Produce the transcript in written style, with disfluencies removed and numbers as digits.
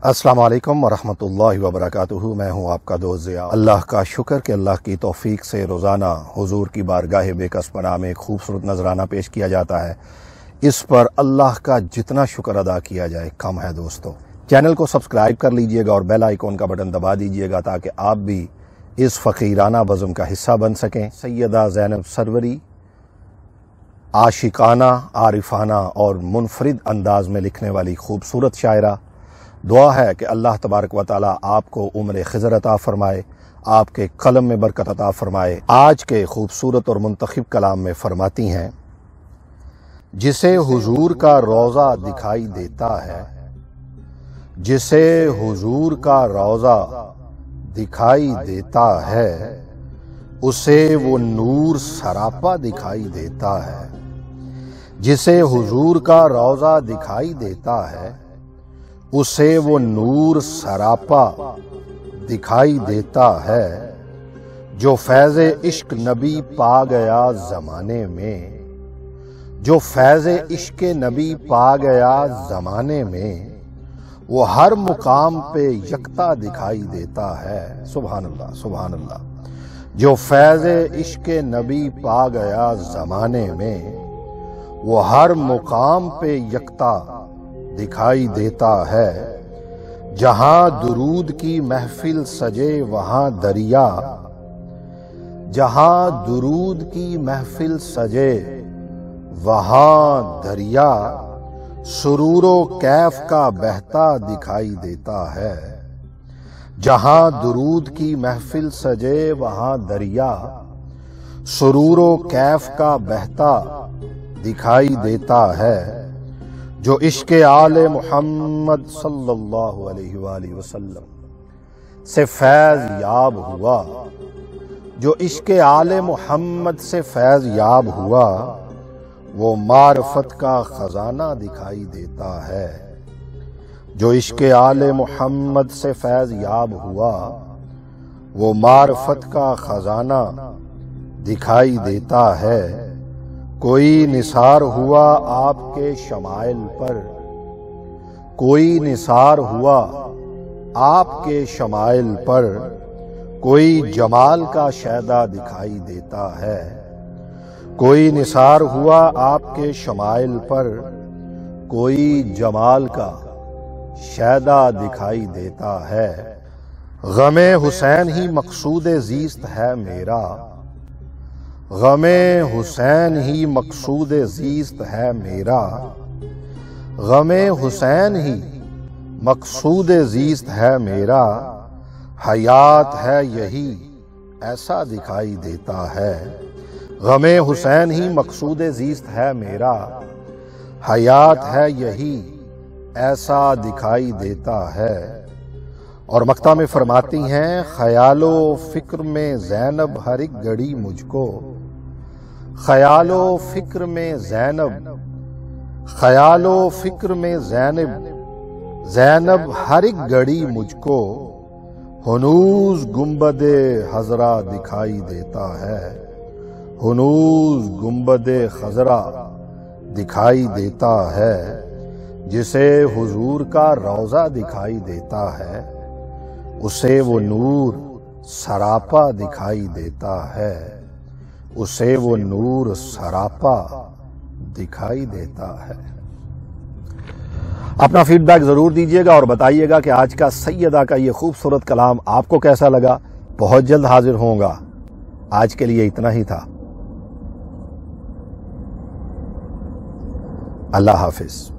السلام علیکم ورحمۃ وبرکاتہ۔ میں ہوں آپ کا دوست ضیاء۔ اللہ کا شکر کہ اللہ کی توفیق سے روزانہ حضور کی بارگاہ بے کس پناہ میں ایک خوبصورت نذرانہ پیش کیا جاتا ہے۔ اس پر اللہ کا جتنا شکر ادا کیا جائے کم ہے دوستو۔ چینل کو سبسکرائب کر لیجئے گا اور بیل آئیکن کا بٹن دبا دیجئے گا تاکہ آپ بھی اس فقیرانہ بزم کا حصہ بن سکیں۔ سیدہ زینب سروری عاشقانہ، عارفانہ اور منفرد انداز میں لکھنے والی خوبصورت شاعرہ، دعا ہے کہ اللہ تبارک و تعالی آپ کو عمر خضر عطا فرمائے، آپ کے قلم میں برکت عطا فرمائے۔ آج کے خوبصورت اور منتخب کلام میں فرماتی ہیں، جسے حضور کا روضہ دکھائی دیتا ہے، جسے حضور کا روضہ دکھائی دیتا ہے، اسے وہ نور سراپا دکھائی دیتا ہے۔ جسے حضور کا روضہ دکھائی دیتا ہے، اسے وہ نور سراپا دکھائی دیتا ہے۔ جو فیض عشق نبی پا گیا زمانے میں، جو فیض عشق نبی پا گیا زمانے میں، وہ ہر مقام پہ یکتا دکھائی دیتا ہے۔ سبحان اللہ، سبحان اللہ۔ جو فیض عشق نبی پا گیا زمانے میں، وہ ہر مقام پہ یکتا دکھائی دیتا ہے۔ جہاں درود کی محفل سجے وہاں دریا، جہاں درود کی محفل سجے وہاں دریا، سرور و کیف کا بہتا دکھائی دیتا ہے۔ جہاں درود کی محفل سجے وہاں دریا، سرور و کیف کا بہتا دکھائی دیتا ہے۔ جو عشق آل محمد صلی اللہ علیہ وآلہ وسلم سے فیض یاب ہوا، جو عشق آل محمد سے فیض یاب ہوا، وہ معرفت کا خزانہ دکھائی دیتا ہے۔ جو عشق آل محمد سے فیض یاب ہوا، وہ معرفت کا خزانہ دکھائی دیتا ہے۔ کوئی نثار ہوا آپ کے شمائل پر، کوئی نثار ہوا آپ کے شمائل پر، کوئی جمال کا شیدا دکھائی دیتا ہے۔ کوئی نثار ہوا آپ کے شمائل پر، کوئی جمال کا شیدا دکھائی دیتا ہے۔ غم حسین ہی مقصود زیست ہے میرا، غم حسین ہی مقصود زیست ہے میرا، غم حسین ہی مقصود زیست ہے میرا، حیات ہے یہی ایسا دکھائی دیتا ہے۔ غم حسین ہی مقصود زیست ہے میرا، حیات ہے یہی ایسا دکھائی دیتا ہے۔ اور مقطع میں فرماتی ہیں، خیال و فکر میں زینب ہر ایک گھڑی مجھ کو، خیال و فکر میں زینب، خیال و فکر میں زینب، زینب ہر ایک گھڑی مجھ کو، ہنوز گنبد خضرا دکھائی دیتا ہے، ہنوز گنبد خضرا دکھائی دیتا ہے۔ جسے حضور کا روضہ دکھائی دیتا ہے، اسے وہ نور سراپا دکھائی دیتا ہے، اسے وہ نور سراپا دکھائی دیتا ہے۔ اپنا فیڈ بیک ضرور دیجیے گا اور بتائیے گا کہ آج کا سیدہ کا یہ خوبصورت کلام آپ کو کیسا لگا۔ بہت جلد حاضر ہوں گا، آج کے لیے اتنا ہی تھا۔ اللہ حافظ۔